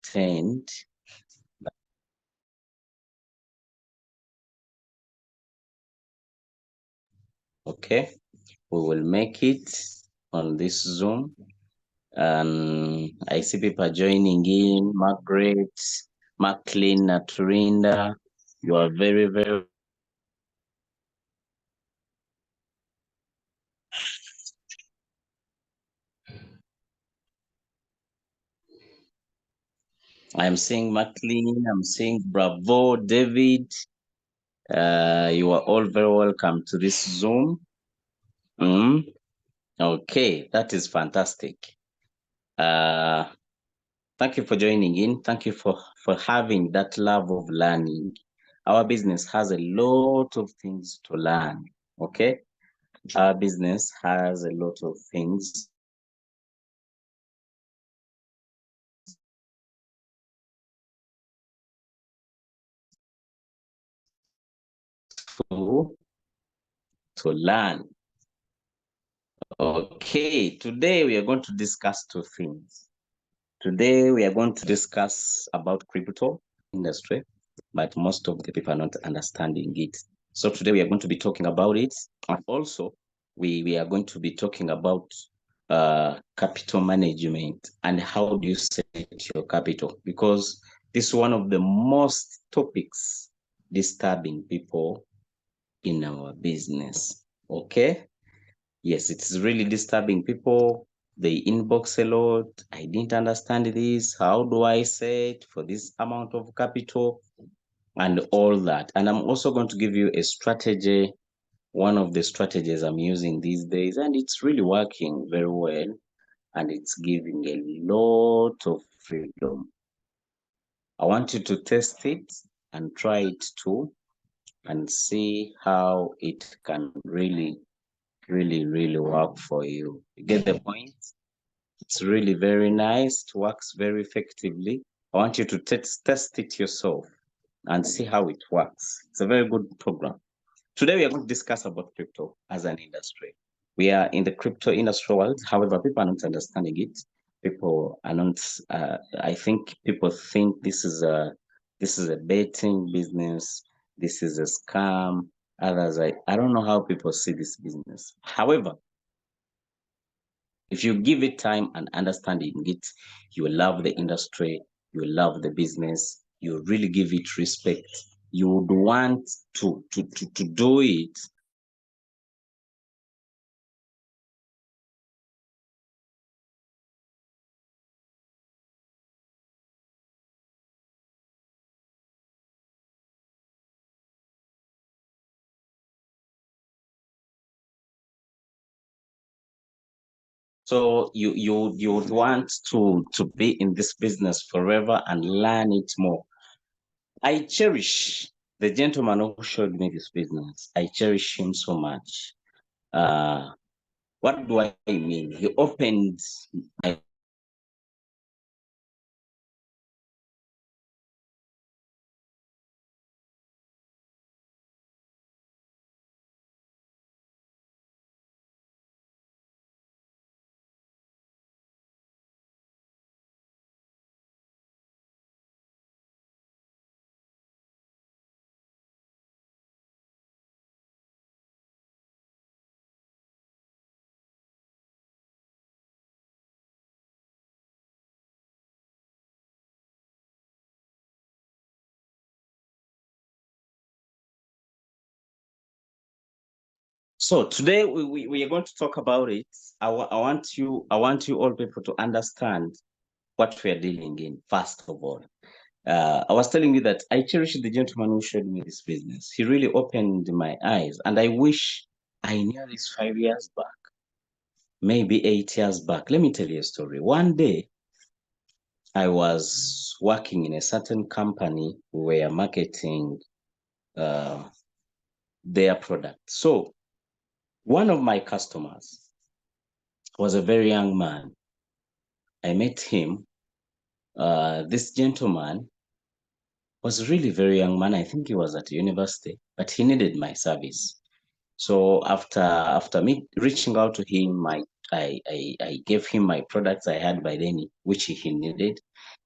attend. Okay, we will make it on this Zoom. I see people joining in. Margaret, Maclean, Naturinda, you are very, very. I'm seeing Maclean, I'm seeing Bravo, David. You are all very welcome to this Zoom. Okay, that is fantastic. Thank you for joining in. Thank you for having that love of learning. Our business has a lot of things to learn. Okay, our business has a lot of things to learn. Okay, today we are going to discuss two things. Today we are going to discuss about crypto industry, but most of the people are not understanding it. So today we are going to be talking about it, and also we are going to be talking about capital management and how do you set your capital, because this is one of the most topics disturbing people in our business. Okay, yes, it's really disturbing people. They inbox a lot. I didn't understand this. How do I set for this amount of capital and all that? And I'm also going to give you a strategy, one of the strategies I'm using these days, and it's really working very well, and it's giving a lot of freedom. I want you to test it and try it too and see how it can really work for you. You get the point? It's really very nice. It works very effectively. I want you to test it yourself and see how it works. It's a very good program. Today, we are going to discuss about crypto as an industry. We are in the crypto industry world. However, people are not understanding it. People are not. I think people think this is a betting business. This is a scam. Others, I don't know how people see this business. However, if you give it time and understanding it, you will love the industry, you will love the business, you really give it respect. You would want to do it. So you would want to be in this business forever and learn it more. I cherish the gentleman who showed me this business. I cherish him so much. What do I mean? He opened my So today we are going to talk about it. I want you all people to understand what we are dealing in. First of all, I was telling you that I cherish the gentleman who showed me this business. He really opened my eyes, and I wish I knew this 5 years back, maybe 8 years back. Let me tell you a story. One day, I was working in a certain company. We were marketing uh, their product. So one of my customers was a very young man. I met him. This gentleman was really very young man. I think he was at university, but he needed my service. So after me reaching out to him, I gave him my products I had by then, which he needed.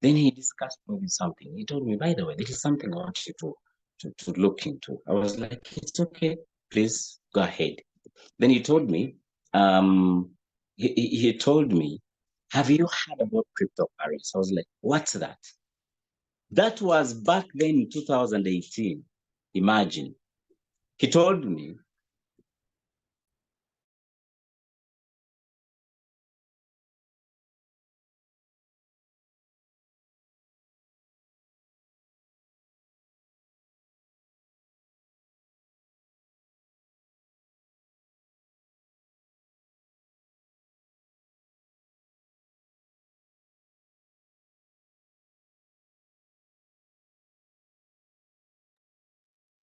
Then he discussed maybe something. He told me, by the way, this is something I want you to look into. I was like, it's okay, please go ahead. Then he told me, he told me, have you heard about cryptocurrency? I was like, what's that? That was back then in 2018. Imagine. He told me,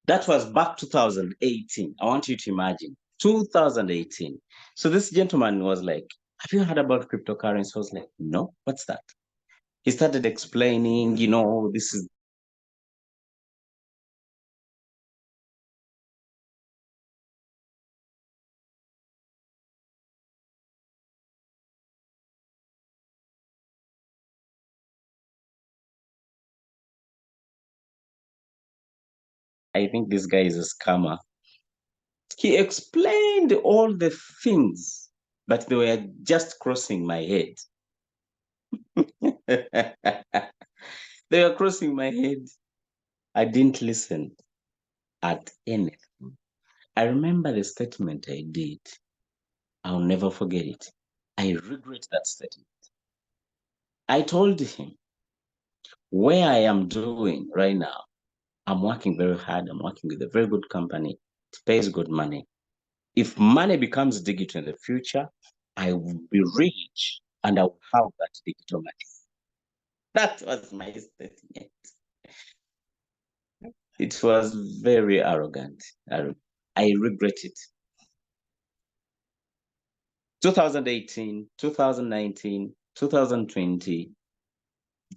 that was back 2018. I want you to imagine 2018. So this gentleman was like, have you heard about cryptocurrency? I was like, no, what's that? He started explaining, this is I think this guy is a scammer. He explained all the things, but they were just crossing my head. They were crossing my head. I didn't listen at anything. I remember the statement I did. I'll never forget it. I regret that statement. I told him where I am doing right now, I'm working very hard. I'm working with a very good company. It pays good money. If money becomes digital in the future, I will be rich and I will have that digital money. That was my statement. It was very arrogant. I regret it. 2018, 2019, 2020,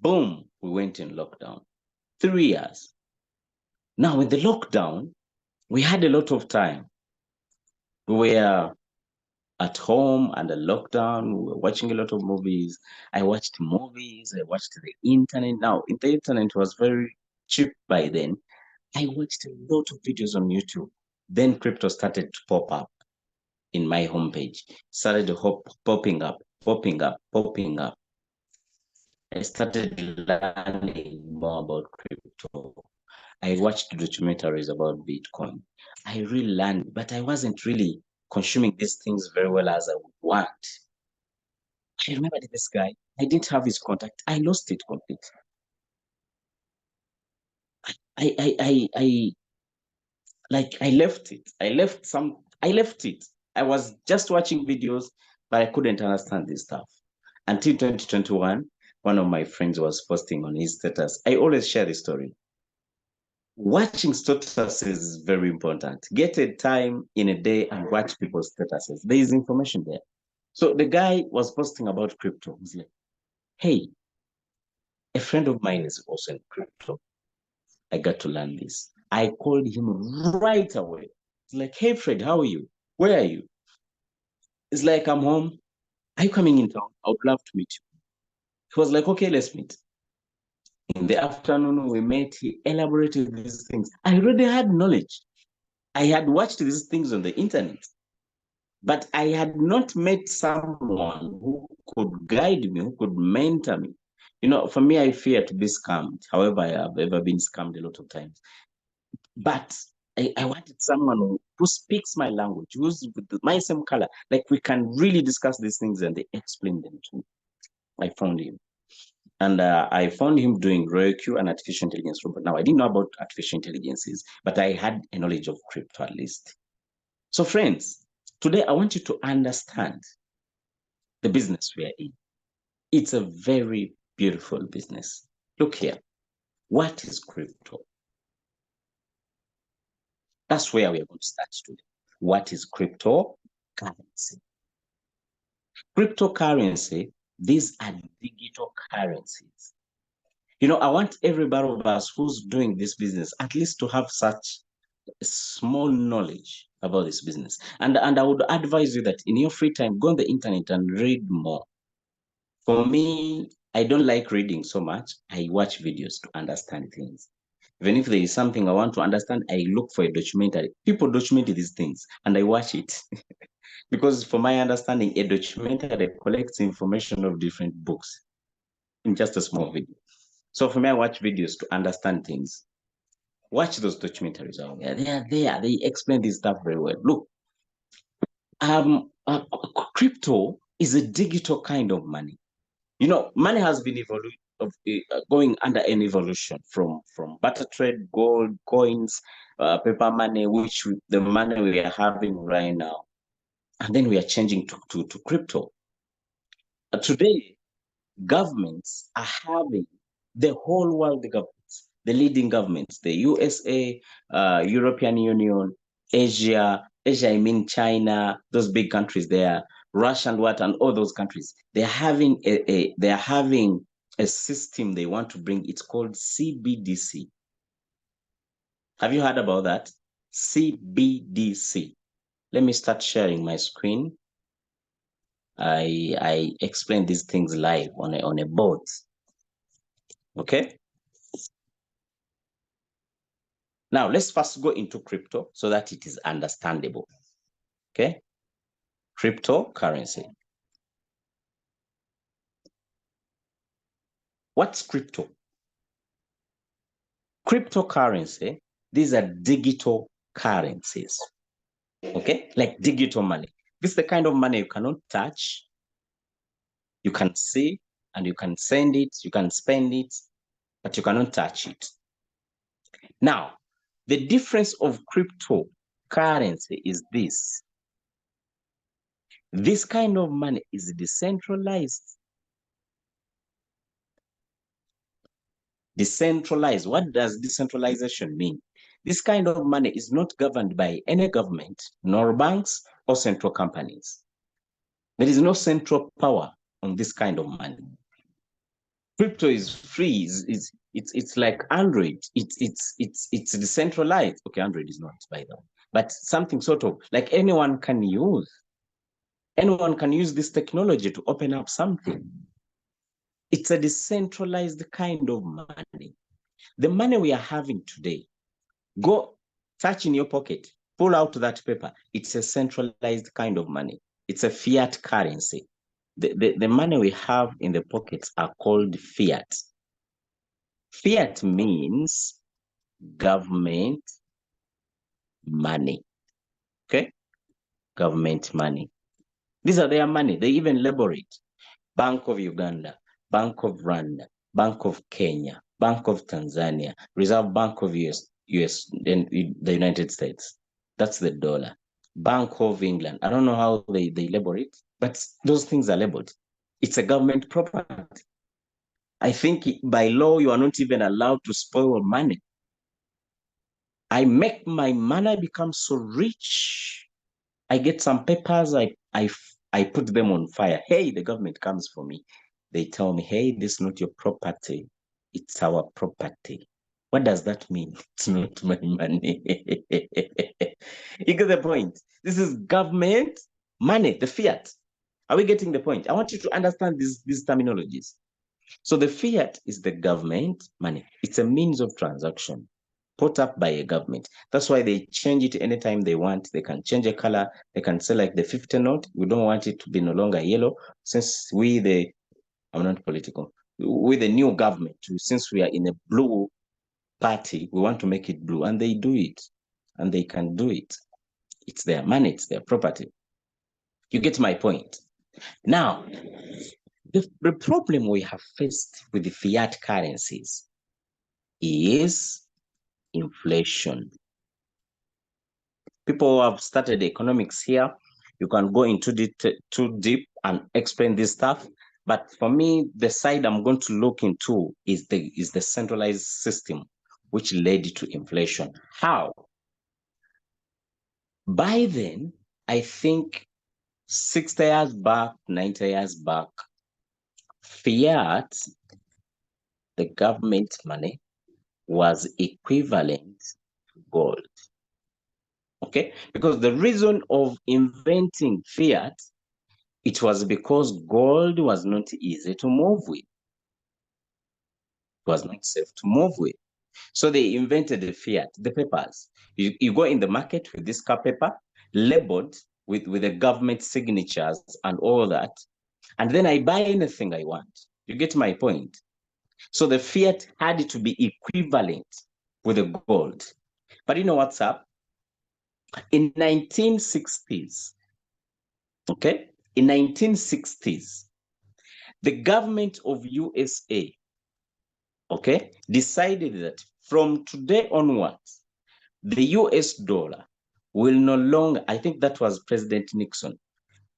boom, we went in lockdown. 3 years. Now, with the lockdown, we had a lot of time. We were at home under lockdown. We were watching a lot of movies. I watched movies. I watched the internet. Now, the internet was very cheap by then. I watched a lot of videos on YouTube. Then crypto started to pop up in my homepage. Started popping up, popping up, popping up. I started learning more about crypto. I watched documentaries about Bitcoin. I really learned, but I wasn't really consuming these things very well as I would want. I remember this guy. I didn't have his contact. I lost it completely. I like I left it. I left it. I was just watching videos, but I couldn't understand this stuff. Until 2021, one of my friends was posting on his status. I always share this story. Watching statuses is very important. Get a time in a day and watch people's statuses. There is information there. So the guy was posting about crypto. He's like, hey, a friend of mine is also in crypto. I got to learn this. I called him right away. It's like, hey, Fred, how are you? Where are you? It's like, I'm home. Are you coming in town? I would love to meet you. He was like, okay, let's meet. In the afternoon, we met. He elaborated these things. I already had knowledge. I had watched these things on the internet, but I had not met someone who could guide me, who could mentor me. For me, I fear to be scammed. However, I have ever been scammed a lot of times. But I wanted someone who speaks my language, who's with my same color. Like we can really discuss these things and they explain them to me. I found him. And I found him doing RoyalQ and artificial intelligence robot. Now, I didn't know about artificial intelligences, but I had a knowledge of crypto at least. So, friends, today I want you to understand the business we are in. It's a very beautiful business. Look here. What is crypto? That's where we are going to start today. What is cryptocurrency? Cryptocurrency, these are digital currencies. I want everybody of us who's doing this business at least to have such small knowledge about this business. And I would advise you that in your free time, go on the internet and read more. For me, I don't like reading so much. I watch videos to understand things. Even if there is something I want to understand, I look for a documentary. People document these things and I watch it. Because for my understanding, a documentary collects information of different books in just a small video. So for me, I watch videos to understand things. Watch those documentaries out there. They are there. They explain this stuff very well. Look, crypto is a digital kind of money. You know, money has been going under an evolution from barter trade, gold, coins, paper money, the money we are having right now, and then we are changing to crypto. Today, governments are having the whole world governments, the leading governments, the USA, European Union, Asia, I mean China, those big countries there, Russia and all those countries. They're having a system they want to bring. It's called CBDC. Have you heard about that? CBDC. Let me start sharing my screen. I explain these things live on a board. Okay. Now let's first go into crypto so that it is understandable. Okay. Cryptocurrency. What's crypto? Cryptocurrency, these are digital currencies. Okay, like digital money. This is the kind of money you cannot touch. You can see and you can send it, you can spend it, but you cannot touch it. Now, the difference of cryptocurrency is this. This kind of money is decentralized. Decentralized. What does decentralization mean? This kind of money is not governed by any government, nor banks or central companies. There is no central power on this kind of money. Crypto is free. It's like Android. It's decentralized. Okay, Android is not, by the way, but something sort of like anyone can use. Anyone can use this technology to open up something. It's a decentralized kind of money. The money we are having today, go touch in your pocket, pull out that paper. It's a centralized kind of money. It's a fiat currency. The money we have in the pockets are called fiat. Fiat means government money. Okay? Government money. These are their money. They even label it. Bank of Uganda, Bank of Rwanda, Bank of Kenya, Bank of Tanzania, Reserve Bank of US, and the United States. That's the dollar. Bank of England. I don't know how they label it, but those things are labeled. It's a government property. I think by law, you are not even allowed to spoil money. I make my money become so rich. I get some papers, I put them on fire. Hey, the government comes for me. They tell me, hey, this is not your property. It's our property. What does that mean? It's not my money. You get the point? This is government money, the fiat. Are we getting the point? I want you to understand these terminologies. So the fiat is the government money. It's a means of transaction put up by a government. That's why they change it anytime they want. They can change a color. They can say like the 50 note. We don't want it to be no longer yellow. Since I'm not political, with the new government, since we are in a blue party, we want to make it blue. And they do it. And they can do it. It's their money. It's their property. You get my point. Now, the problem we have faced with the fiat currencies is inflation. People who have started economics here, you can go into too deep and explain this stuff. But for me, the side I'm going to look into is the centralized system, which led to inflation. How? By then, I think 60 years back, 90 years back, fiat, the government money, was equivalent to gold. Okay, because the reason of inventing fiat, it was because gold was not easy to move with. was not safe to move with. So they invented the fiat, the papers. You go in the market with this car paper, labeled with the government signatures and all that, and then I buy anything I want. You get my point? So the fiat had to be equivalent with the gold. But you know what's up? In 1960s, okay? In 1960s, the government of USA, okay, decided that from today onwards, the US dollar will no longer, I think that was President Nixon,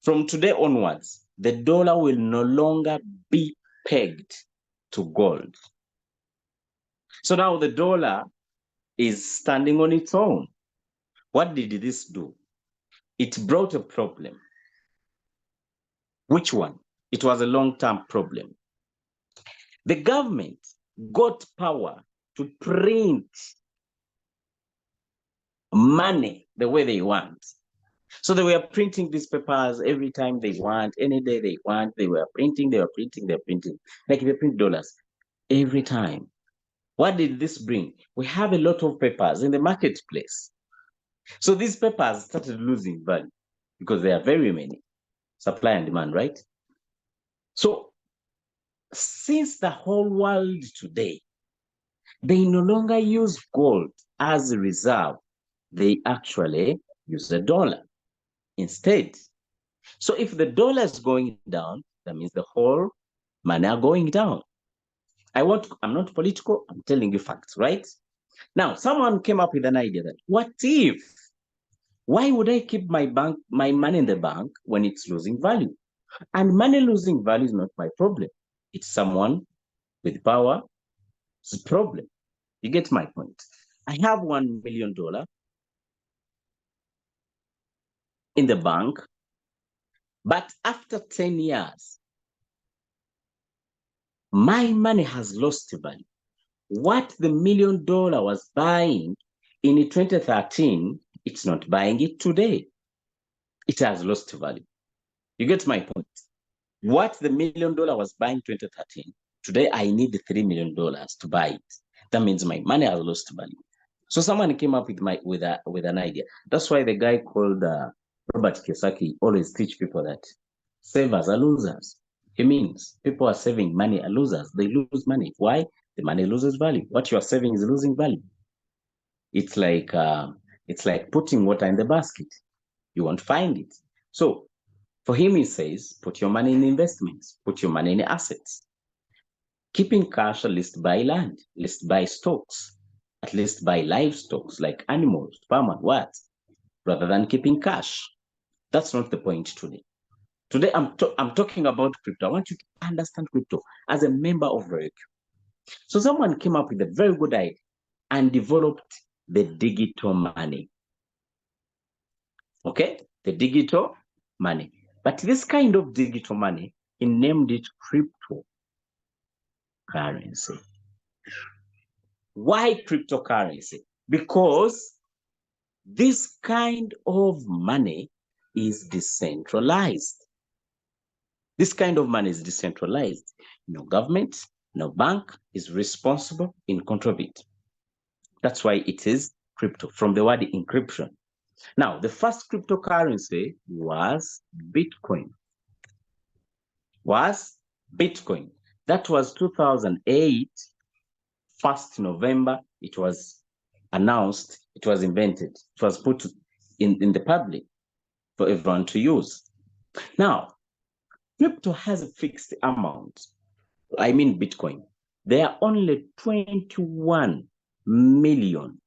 from today onwards, the dollar will no longer be pegged to gold. So now the dollar is standing on its own. What did this do? It brought a problem. Which one? It was a long-term problem. The government got power to print money the way they want. So they were printing these papers every time they want, any day they want. They were printing. Like they print dollars every time. What did this bring? We have a lot of papers in the marketplace. So these papers started losing value because there are very many, supply and demand, right? So since the whole world today, they no longer use gold as a reserve. They actually use the dollar instead. So if the dollar is going down, that means the whole money are going down. I'm not political, I'm telling you facts, right? Now, someone came up with an idea that, why would I keep my money in the bank when it's losing value? And money losing value is not my problem. It's someone with power's problem. You get my point? I have $1 million in the bank, but after 10 years, my money has lost value. What the $1 million was buying in 2013, it's not buying it today. It has lost value. You get my point? What the $1 million was buying 2013, today I need the $3 million to buy it. That means my money has lost value. So someone came up with an idea. That's why the guy called Robert Kiyosaki always teach people that savers are losers. He means people are saving money are losers. They lose money. Why? The money loses value. What you are saving is losing value. It's like putting water in the basket. You won't find it. So for him, he says, put your money in investments, put your money in assets. Keeping cash, at least buy land, at least buy stocks, at least buy livestock like animals, farm and what, rather than keeping cash. That's not the point today. Today, I'm talking about crypto. I want you to understand crypto as a member of Vericube. So someone came up with a very good idea and developed the digital money. Okay, the digital money. But this kind of digital money, he named it cryptocurrency. Why cryptocurrency? Because this kind of money is decentralized. This kind of money is decentralized. No government, no bank is responsible in control of it. That's why it is crypto, from the word encryption. Now, the first cryptocurrency was Bitcoin. That was 2008, 1st November. It was announced, it was invented, it was put in the public for everyone to use. Now, crypto has a fixed amount. I mean Bitcoin. There are only 21 million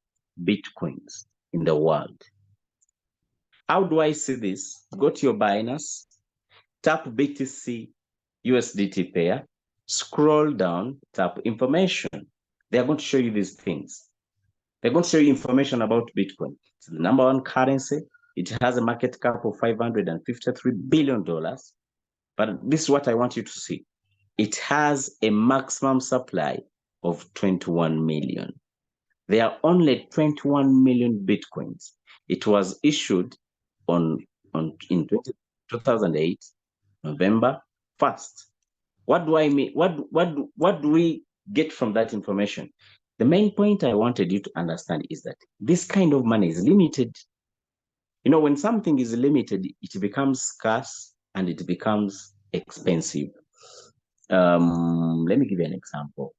Bitcoins in the world. How do I see this? Go to your Binance, tap BTC USDT pair, scroll down, tap information. They're going to show you these things. They're going to show you information about Bitcoin. It's the number one currency. It has a market cap of $553 billion. But this is what I want you to see. It has a maximum supply of 21 million. There are only 21 million Bitcoins. It was issued in 2008, November 1st. What do I mean? What do we get from that information? The main point I wanted you to understand is that this kind of money is limited. You know, when something is limited, it becomes scarce and it becomes expensive. Let me give you an example.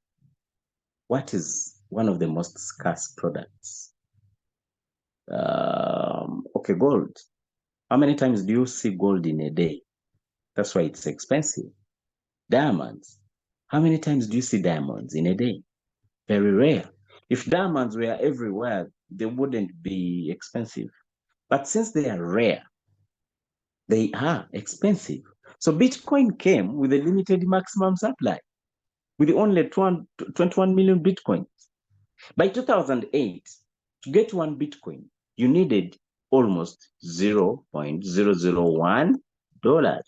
What is one of the most scarce products? Okay, gold. How many times do you see gold in a day? That's why it's expensive. Diamonds. How many times do you see diamonds in a day? Very rare. If diamonds were everywhere, they wouldn't be expensive. But since they are rare, they are expensive. So Bitcoin came with a limited maximum supply, with only 21 million Bitcoins. By 2008, to get one Bitcoin, you needed almost $0.001.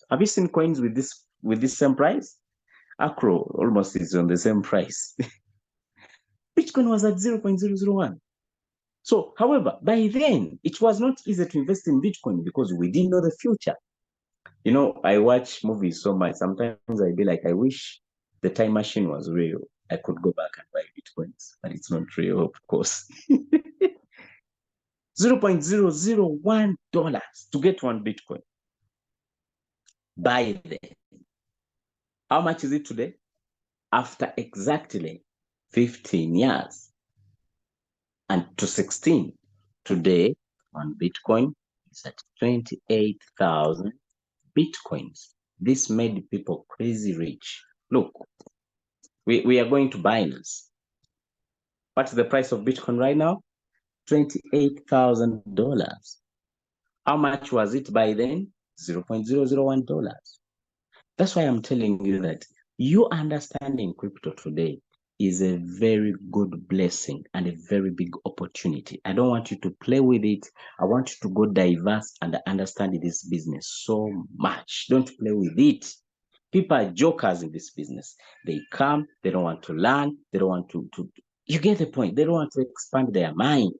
Have you seen coins with this same price? Acro almost is on the same price. Bitcoin was at 0.001. So, however, by then, it was not easy to invest in Bitcoin because we didn't know the future. You know, I watch movies so much. Sometimes I be like, I wish the time machine was real. I could go back and buy Bitcoins, but it's not real, of course. $0.001 to get one Bitcoin. By then. How much is it today? After exactly 15 years and to 16, today, one Bitcoin is at 28,000 Bitcoins. This made people crazy rich. Look, we are going to Binance. What's the price of Bitcoin right now? $28,000. How much was it by then? $0.001. That's why I'm telling you that you understanding crypto today is a very good blessing and a very big opportunity. I don't want you to play with it. I want you to go diverse and understand this business so much. Don't play with it. People are jokers in this business. They come, they don't want to learn, they don't want to you get the point. They don't want to expand their mind.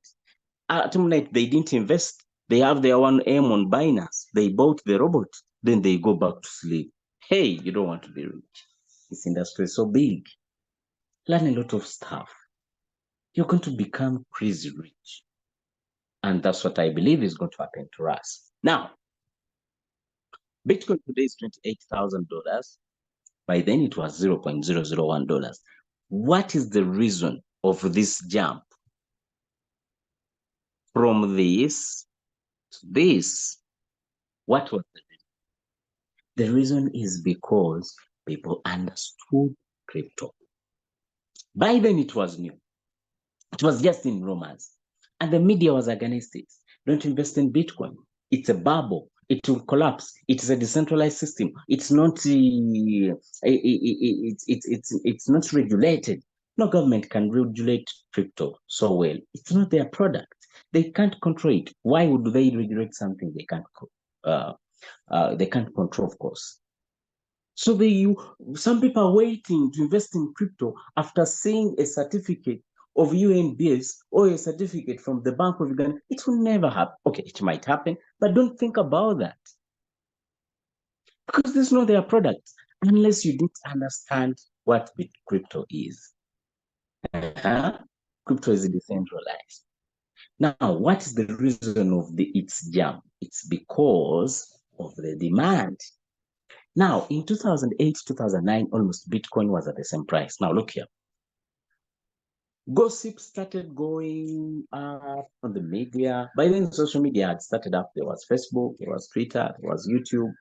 At night, they didn't invest. They have their one aim on Binance. They bought the robot, then they go back to sleep. Hey, you don't want to be rich. This industry is so big. Learn a lot of stuff. You're going to become crazy rich. And that's what I believe is going to happen to us. Now, Bitcoin today is $28,000. By then, it was $0.001. What is the reason of this jump from this to this? What was the reason? The reason is because people understood crypto. By then, it was new. It was just in rumors. And the media was against it. Don't invest in Bitcoin. It's a bubble. It will collapse. It's a decentralized system. It's not it's not regulated. No government can regulate crypto so well. It's not their product. They can't control it. Why would they regulate something they can't control, of course? So some people are waiting to invest in crypto after seeing a certificate of UNBS or a certificate from the Bank of Uganda. It will never happen. Okay, it might happen, but don't think about that. Because this is not their product, unless you didn't understand what crypto is. Crypto is decentralized. Now, what is the reason of its jump? It's because of the demand. Now, in 2008, 2009, almost Bitcoin was at the same price. Now, look here. Gossip started going up on the media. By then, social media had started up. There was Facebook, there was Twitter, there was YouTube.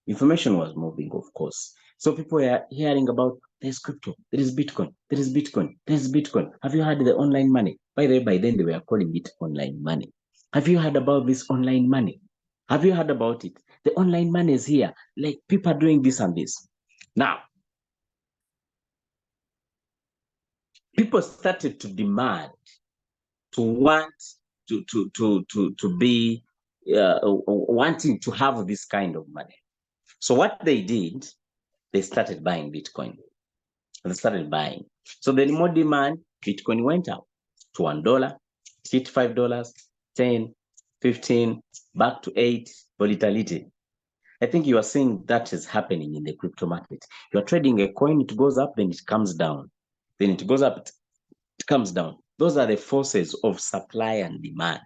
Information was moving, of course. So people were hearing about there's crypto, there is Bitcoin, there is Bitcoin, there is Bitcoin. Have you heard the online money? By then, they were calling it online money. Have you heard about this online money? Have you heard about it? The online money is here. Like people are doing this and this. Now, people started to demand, to want to be wanting to have this kind of money. So what they did, they started buying Bitcoin. They started buying. So the more demand, Bitcoin went up to $1, hit $5, 10, 15, back to 8, volatility. I think you are seeing that is happening in the crypto market. You are trading a coin, it goes up, then it comes down. then it goes up, it comes down. Those are the forces of supply and demand.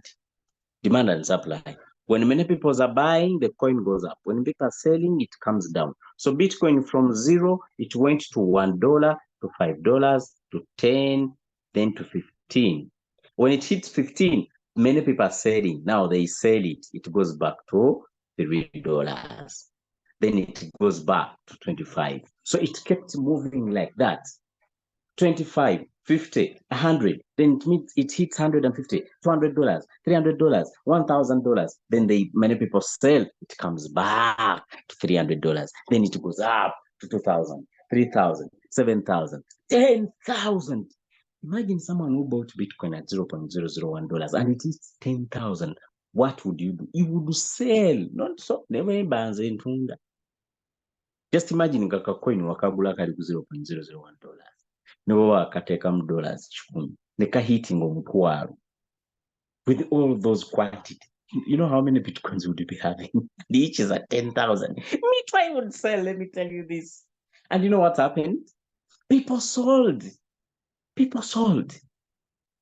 Demand and supply. When many people are buying, the coin goes up. When people are selling, it comes down. So Bitcoin from 0, it went to $1 to $5 to 10, then to 15. When it hits 15, many people are selling. Now they sell it. It goes back to $3. Then it goes back to 25. So it kept moving like that. 25, 50, 100, then it hits 150, $200, $300, $1,000. Then many people sell, it comes back to $300. Then it goes up to 2,000, 3,000, 7,000, 10,000. Imagine someone who bought Bitcoin at $0.001 and it is 10,000. What would you do? You would sell, not so. Never bands in Tunda. Just imagine a coin wakagula kali $0.001. No wakateka dollars $10,000 neka hitting omutwalo with all those quantity. You know how many Bitcoins would you be having? Each is at 10,000. Me try would sell, let me tell you this. And you know what happened? People sold. People sold.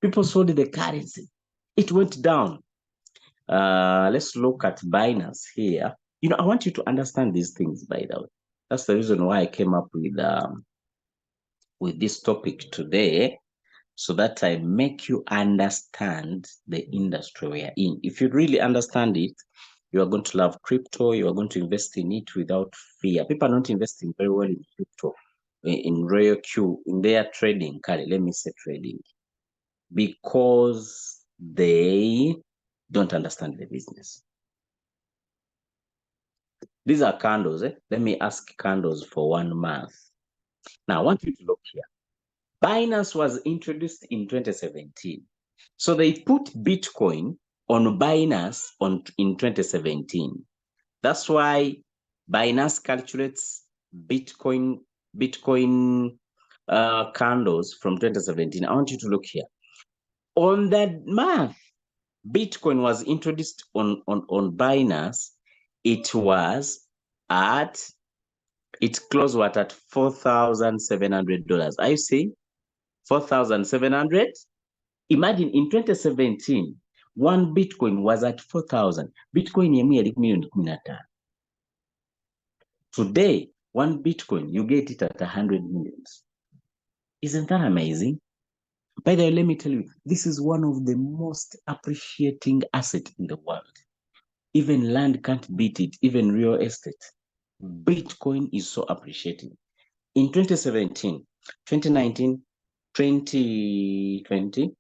People sold the currency. It went down. Let's look at Binance here. You know, I want you to understand these things, by the way. That's the reason why I came up with this topic today, so that I make you understand the industry we are in. If you really understand it, you are going to love crypto. You are going to invest in it without fear. People are not investing very well in crypto, in Royal Q, in their trading. Let me say trading, because they don't understand the business. These are candles. Let me ask candles for 1 month. Now, I want you to look here. Binance was introduced in 2017. So they put Bitcoin on Binance in 2017. That's why Binance calculates Bitcoin candles from 2017. I want you to look here. On that month, Bitcoin was introduced on Binance. It closed at $4,700. Are you seeing? 4,700. Imagine in 2017, 1 Bitcoin was at 4,000. Bitcoin yemu million 15. Today, 1 Bitcoin, you get it at 100 millions. Isn't that amazing? By the way, let me tell you, this is one of the most appreciating assets in the world. Even land can't beat it, even real estate. Bitcoin is so appreciating. In 2017, 2019, 2020,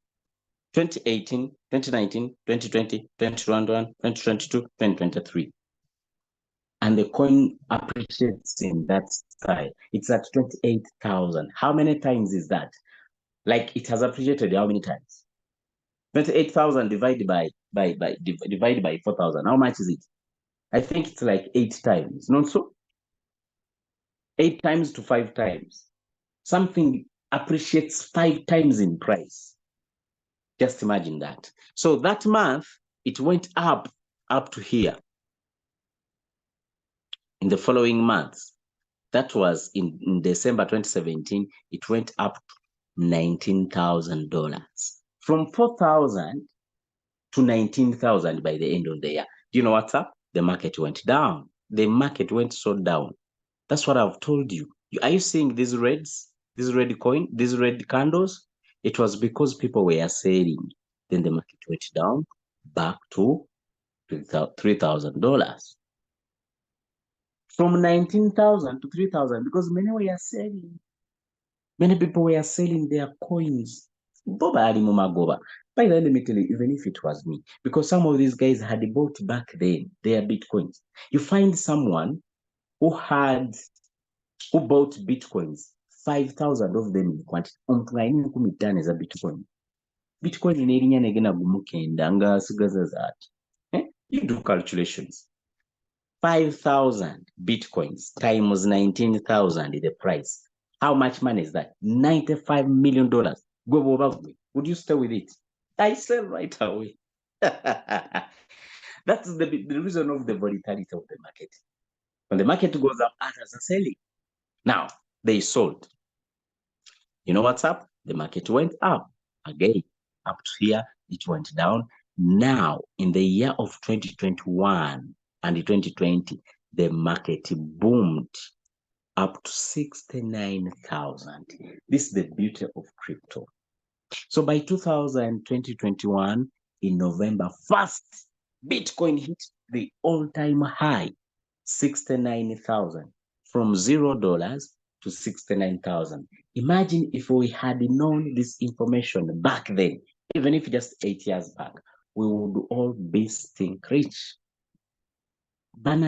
2018, 2019, 2020, 2021, 2022, 2023. And the coin appreciates in that style. It's at 28,000. How many times is that? Like, it has appreciated how many times? 28,000 divided by 4,000. How much is it? I think it's like 8 times. Not so? 8 times to 5 times. Something appreciates 5 times in price. Just imagine that. So that month, it went up to here. In the following months, that was in December 2017, it went up to $19,000. From 4,000 to 19,000 by the end of the year. Do you know what's up? The market went down. The market went so down. That's what I've told you. Are you seeing these reds? This red coin, these red candles? It was because people were selling. Then the market went down back to $3,000. From 19,000 to 3,000, because many were selling. Many people were selling their coins. Boba Alimumagoba. By the way, let me tell you, even if it was me, because some of these guys had bought back then their Bitcoins. You find someone who bought Bitcoins, 5,000 of them in quantity. Bitcoin. Bitcoin in area negena gumukenda nga sigaza that. You do calculations. 5,000 Bitcoins times 19,000 the price. How much money is that? $95 million. Go over. Would you stay with it? I sell right away. That's the reason of the volatility of the market. When the market goes up, others are selling. Now, they sold. You know what's up? The market went up again. Up to here, it went down. Now, in the year of 2021 and 2020, the market boomed up to 69,000. This is the beauty of crypto. So by 2021, in November 1st, Bitcoin hit the all-time high, 69,000, from $0 to 69,000. Imagine if we had known this information back then, even if just 8 years back, we would all be stink rich. There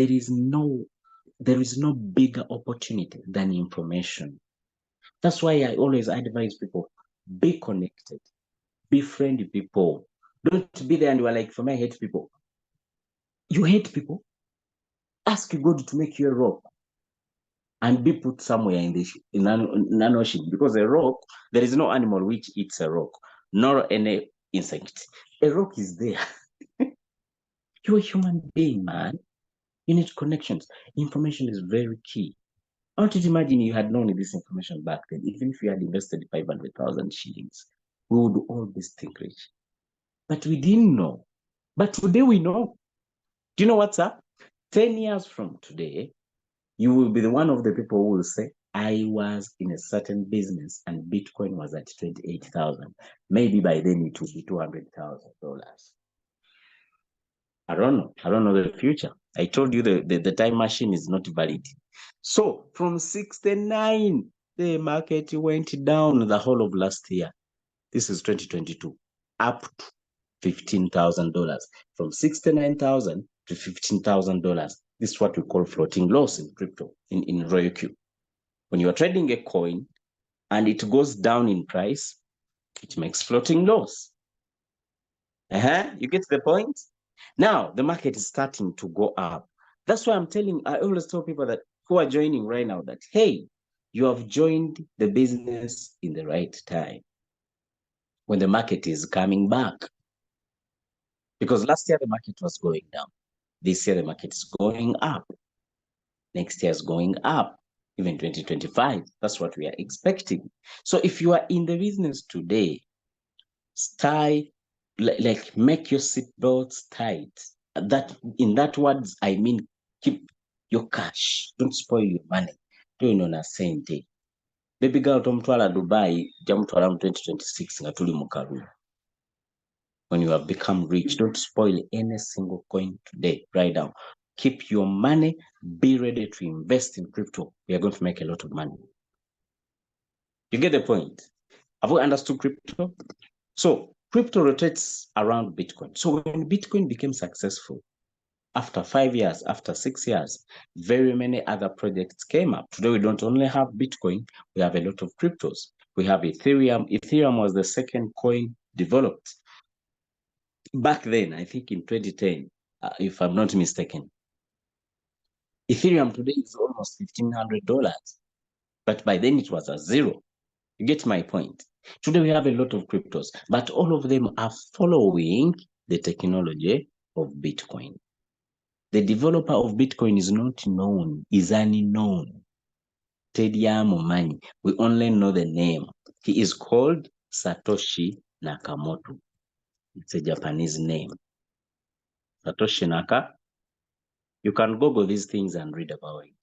is no bigger opportunity than information. That's why I always advise people, be connected, befriend people. Don't be there and you are like, for me, I hate people. You hate people? Ask God to make you a rock and be put somewhere in an ocean, because a rock, there is no animal which eats a rock, nor any insect. A rock is there. You're a human being, man. You need connections. Information is very key. I want you to imagine you had known this information back then, even if you had invested 500,000 shillings, we would all be stink rich. But we didn't know. But today we know. Do you know what's up? 10 years from today, you will be one of the people who will say, I was in a certain business and Bitcoin was at 28,000. Maybe by then it will be $200,000. I don't know. I don't know the future. I told you the time machine is not valid. So from 69, the market went down the whole of last year. This is 2022, up to $15,000. From 69,000 to $15,000. This is what we call floating loss in crypto, in RoyoQ. When you are trading a coin and it goes down in price, it makes floating loss. You get the point? Now, the market is starting to go up. That's why I always tell people that who are joining right now that, hey, you have joined the business in the right time when the market is coming back. Because last year the market was going down. This year the market is going up. Next year is going up. Even 2025, that's what we are expecting. So if you are in the business today, make your seatbelts tight. In that words, I mean, keep your cash. Don't spoil your money. Doing on a sente. Baby girl tomtwala Dubai, jamtwala 2026 nga tuli mu kalulu. When you have become rich, don't spoil any single coin today. Right now, keep your money. Be ready to invest in crypto. We are going to make a lot of money. You get the point? Have we understood crypto? So crypto rotates around Bitcoin. So when Bitcoin became successful, after 5 years, after 6 years, very many other projects came up. Today, we don't only have Bitcoin, we have a lot of cryptos. We have Ethereum. Ethereum was the second coin developed. Back then, I think in 2010, if I'm not mistaken, Ethereum today is almost $1,500. But by then it was a zero. You get my point? Today we have a lot of cryptos, but all of them are following the technology of Bitcoin. The developer of Bitcoin is not known, is unknown. Tediamo Mani, we only know the name. He is called Satoshi Nakamoto. It's a Japanese name. Satoshi Naka. You can Google these things and read about it.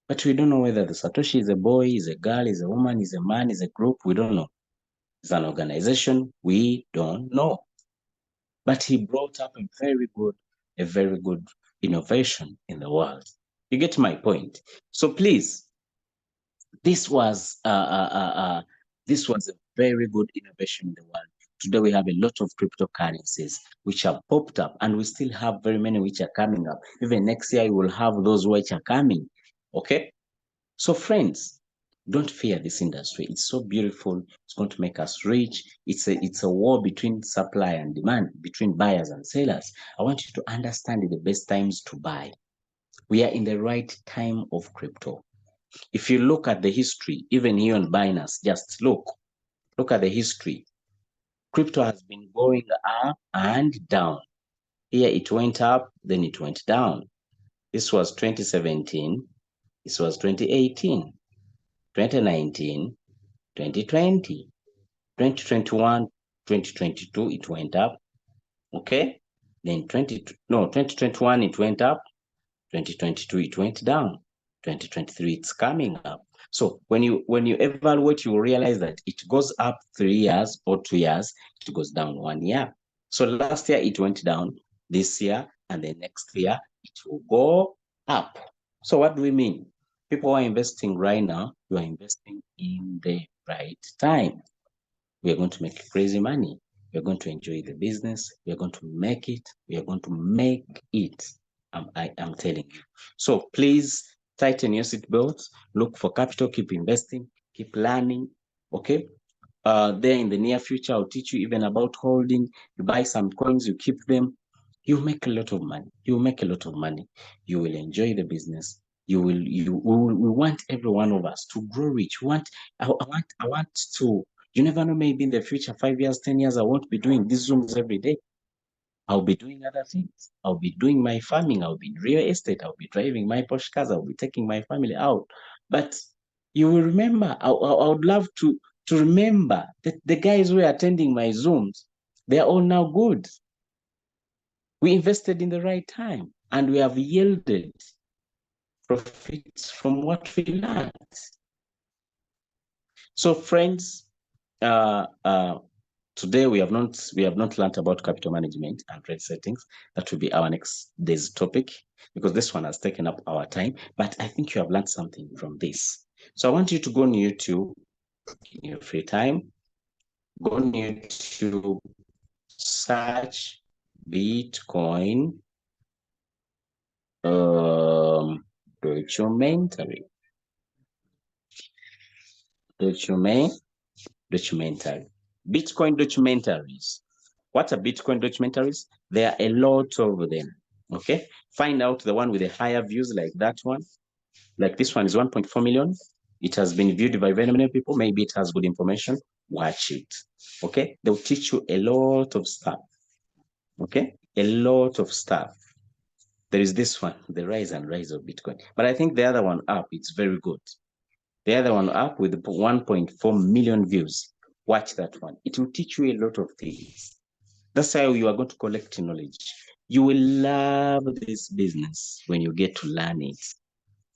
But we don't know whether the Satoshi is a boy, is a girl, is a woman, is a man, is a group. We don't know. It's an organization. We don't know. But he brought up a very good innovation in the world. You get my point? So please, this was a very good innovation in the world. Today we have a lot of cryptocurrencies which have popped up, and we still have very many which are coming up. Even next year, we will have those which are coming. Okay? So friends, don't fear this industry. It's so beautiful. It's going to make us rich. It's a war between supply and demand, between buyers and sellers. I want you to understand the best times to buy. We are in the right time of crypto. If you look at the history, even here on Binance, just look at the history. Crypto has been going up and down. Here it went up, then it went down. This was 2017. This was 2018. 2019, 2020, 2021, 2022, it went up. Okay. Then 2021, it went up. 2022, it went down. 2023, it's coming up. So when you evaluate, you realize that it goes up 3 years or 2 years, it goes down 1 year. So last year it went down, this year, and then next year it will go up. So what do we mean? People who are investing right now, you are investing in the right time. We are going to make crazy money. We are going to enjoy the business. We are going to make it. We are going to make it. I am telling you. So please tighten your seatbelts. Look for capital. Keep investing. Keep learning. Okay. There in the near future, I'll teach you even about holding. You buy some coins, you keep them. You make a lot of money. You make a lot of money. You will enjoy the business. We want every one of us to grow rich. I want to. You never know, maybe in the future, 5 years, 10 years, I won't be doing these Zooms every day. I'll be doing other things. I'll be doing my farming. I'll be in real estate. I'll be driving my Porsche cars. I'll be taking my family out. But you will remember, I would love to remember that the guys who are attending my Zooms, they're all now good. We invested in the right time and we have yielded profits from what we learned. So friends, today we have not learned about capital management and rate settings. That will be our next day's topic because this one has taken up our time. But I think you have learned something from this. So I want you to go on YouTube in your free time. Go on YouTube, search Bitcoin documentary. Documentary. Bitcoin documentaries. What are Bitcoin documentaries? There are a lot of them. Okay. Find out the one with the higher views, like that one. Like this one is 1.4 million. It has been viewed by very many people. Maybe it has good information. Watch it. Okay. They'll teach you a lot of stuff. Okay. A lot of stuff. There is this one, the rise and rise of Bitcoin. But I think the other one up, it's very good. The other one up with 1.4 million views. Watch that one. It will teach you a lot of things. That's how you are going to collect knowledge. You will love this business when you get to learn it.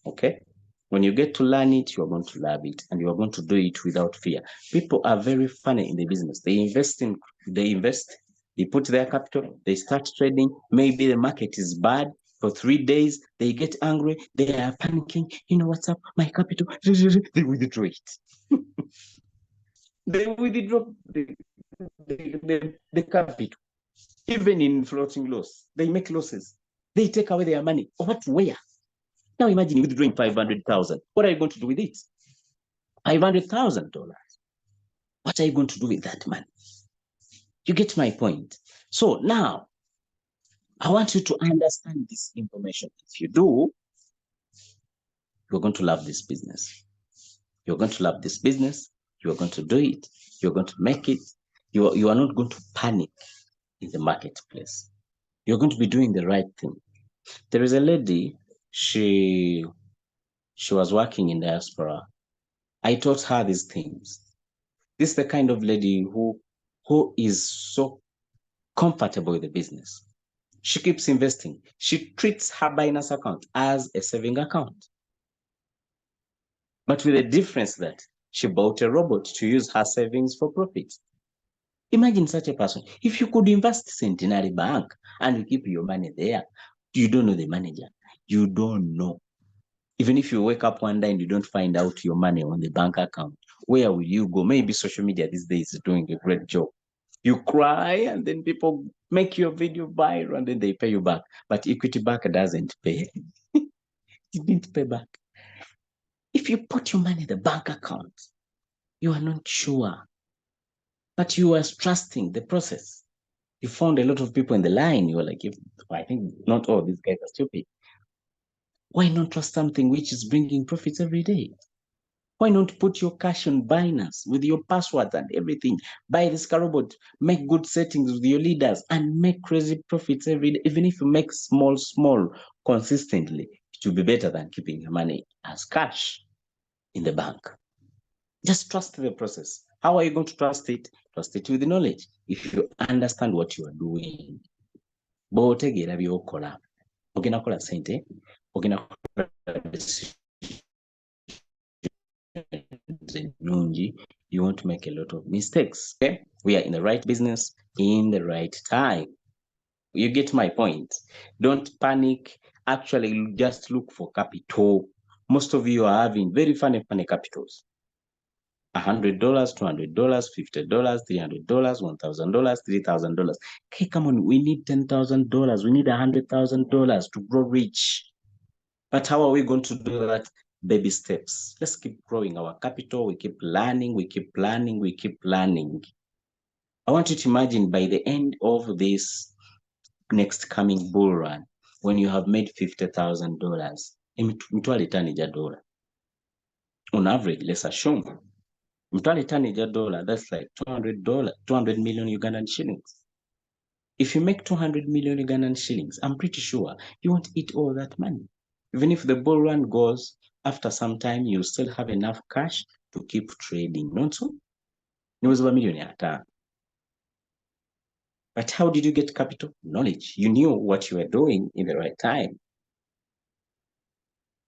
Okay? When you get to learn it, you are going to love it and you are going to do it without fear. People are very funny in the business. They invest, they put their capital, they start trading. Maybe the market is bad. For 3 days, they get angry. They are panicking. You know what's up? My capital. They withdraw it. They withdraw the capital. Even in floating loss, they make losses. They take away their money. What? Where? Now imagine withdrawing 500,000. What are you going to do with it? $500,000. What are you going to do with that money? You get my point. So now, I want you to understand this information. If you do, you're going to love this business. You're going to love this business. You're going to do it. You're going to make it. You are not going to panic in the marketplace. You're going to be doing the right thing. There is a lady, she was working in diaspora. I taught her these things. This is the kind of lady who is so comfortable with the business. She keeps investing. She treats her Binance account as a saving account. But with the difference that she bought a robot to use her savings for profit. Imagine such a person. If you could invest Centenary Bank and you keep your money there, you don't know the manager. You don't know. Even if you wake up one day and you don't find out your money on the bank account, where will you go? Maybe social media these days is doing a great job. You cry and then people make your video viral and then they pay you back. But Equity Bank doesn't pay. It didn't pay back. If you put your money in the bank account, you are not sure, but you are trusting the process. You found a lot of people in the line. You were like, I think not all these guys are stupid. Why not trust something which is bringing profits every day? Why not put your cash on Binance with your passwords and everything? Buy this robot, make good settings with your leaders, and make crazy profits every day. Even if you make small, consistently, it will be better than keeping your money as cash in the bank. Just trust the process. How are you going to trust it? Trust it with knowledge. If you understand what you are doing, bw'otegeera by'okola, ogenda kukola sente, ogenda kukola you want to make a lot of mistakes. Okay? We are in the right business in the right time. You get my point. Don't panic. Actually, just look for capital. Most of you are having very funny capitals. $100, $200, $50, $300, $1,000, $3,000. Okay, come on, we need $10,000. We need $100,000 to grow rich. But how are we going to do that? Baby steps. Let's keep growing our capital. We keep learning, we keep planning, we keep learning. I want you to imagine by the end of this next coming bull run, when you have made $50,000, on average, let's assume, that's like $200, 200 million Ugandan shillings. If you make 200 million Ugandan shillings, I'm pretty sure you won't eat all that money. Even if the bull run goes, after some time, you still have enough cash to keep trading, not so? But how did you get capital? Knowledge. You knew what you were doing in the right time.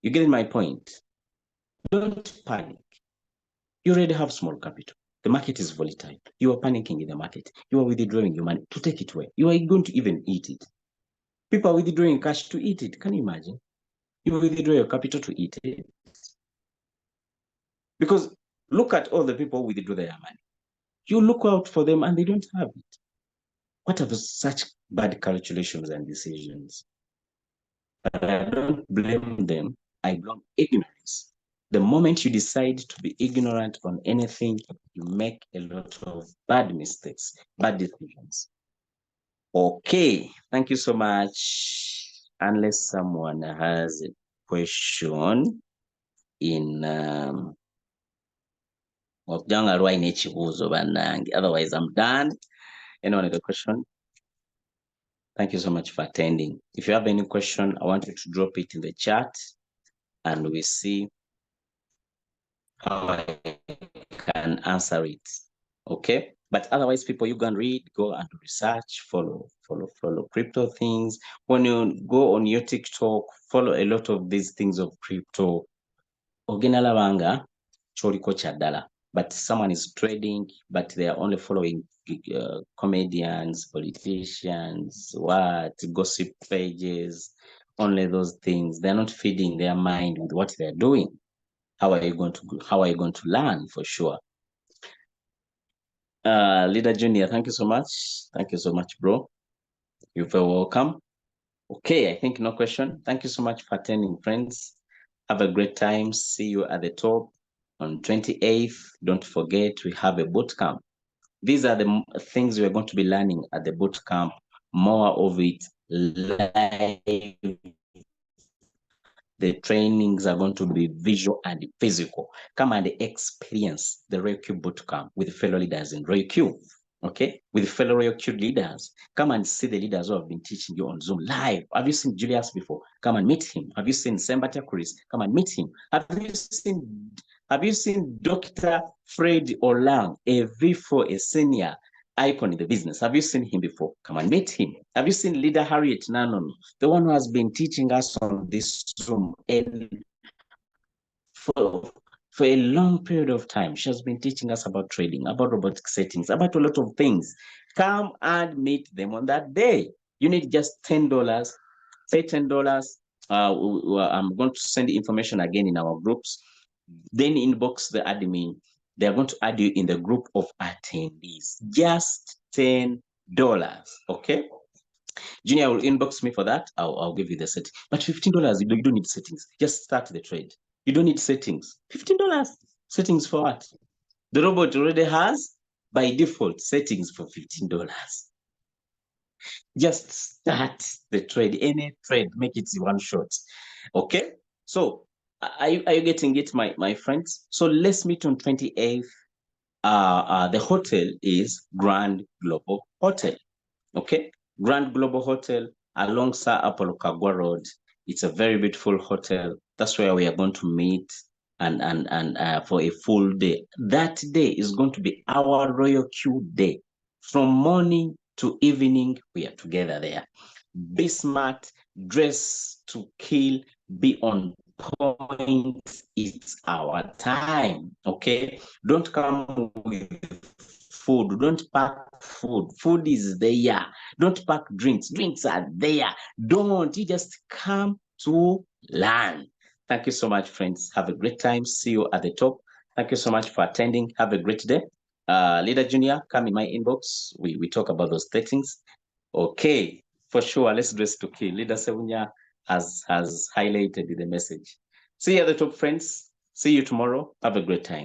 You get my point? Don't panic. You already have small capital. The market is volatile. You are panicking in the market. You are withdrawing your money to take it where? You are going to even eat it. People are withdrawing cash to eat it. Can you imagine? You withdraw your capital to eat it. Because look at all the people withdraw their money. You look out for them and they don't have it. What are such bad calculations and decisions? But I don't blame them. I blame ignorance. The moment you decide to be ignorant on anything, you make a lot of bad mistakes, bad decisions. Okay, thank you so much. Unless someone has a question in otherwise I'm done. Anyone have a question? Thank you so much for attending. If you have any question, I want you to drop it in the chat and we see how I can answer it. Okay? But otherwise, people, you can read, go and research, follow crypto things. When you go on your TikTok, follow a lot of these things of crypto. Ogenala wanga, choliko chadala. But someone is trading, but they are only following comedians, politicians, gossip pages, only those things. They're not feeding their mind with what they're doing. How are you going to learn for sure? Leader Junior, thank you so much. Thank you so much, bro. You're very welcome. Okay, I think no question. Thank you so much for attending, friends. Have a great time. See you at the top on 28th. Don't forget, we have a boot camp. These are the things we're going to be learning at the boot camp. More of it live. The trainings are going to be visual and physical. Come and experience the Royal Q Bootcamp with fellow leaders in Royal Q. Okay, with fellow Royal Q leaders. Come and see the leaders who have been teaching you on Zoom live. Have you seen Julius before? Come and meet him. Have you seen Sembata Chris? Come and meet him. Have you seen Dr. Fred Olang, a V4, a senior icon in the business? Have you seen him before? Come and meet him. Have you seen Leader Harriet Nanon, the one who has been teaching us on this Zoom for a long period of time? She has been teaching us about trading, about robotic settings, about a lot of things. Come and meet them on that day. You need just $10. Say $10. I'm going to send the information again in our groups. Then inbox the admin. They're going to add you in the group of attendees. Just $10. Okay? Junior will inbox me for that. I'll give you the setting. But $15, you don't need settings. Just start the trade. You don't need settings. $15. Settings for what? The robot already has, by default, settings for $15. Just start the trade. Any trade, make it one shot. Okay? So, are you getting it, my friends? So, let's meet on 28th. The hotel is Grand Global Hotel. Okay? Grand Global Hotel along Sir Apollo Kagwa Road. It's a very beautiful hotel. That's where we are going to meet. for a full day. That day is going to be our Royal Q day. From morning to evening, we are together there. Be smart, dress to kill, be on point. It's our time. Okay, don't come with food. Don't pack food. Food is there. Don't pack drinks. Drinks are there. Don't. You just come to learn. Thank you so much, friends. Have a great time. See you at the top. Thank you so much for attending. Have a great day. Leader Junior, come in my inbox. We talk about those things. Okay, for sure. Let's dress to kill. Leader Sevunya has highlighted the message. See you at the top, friends. See you tomorrow. Have a great time.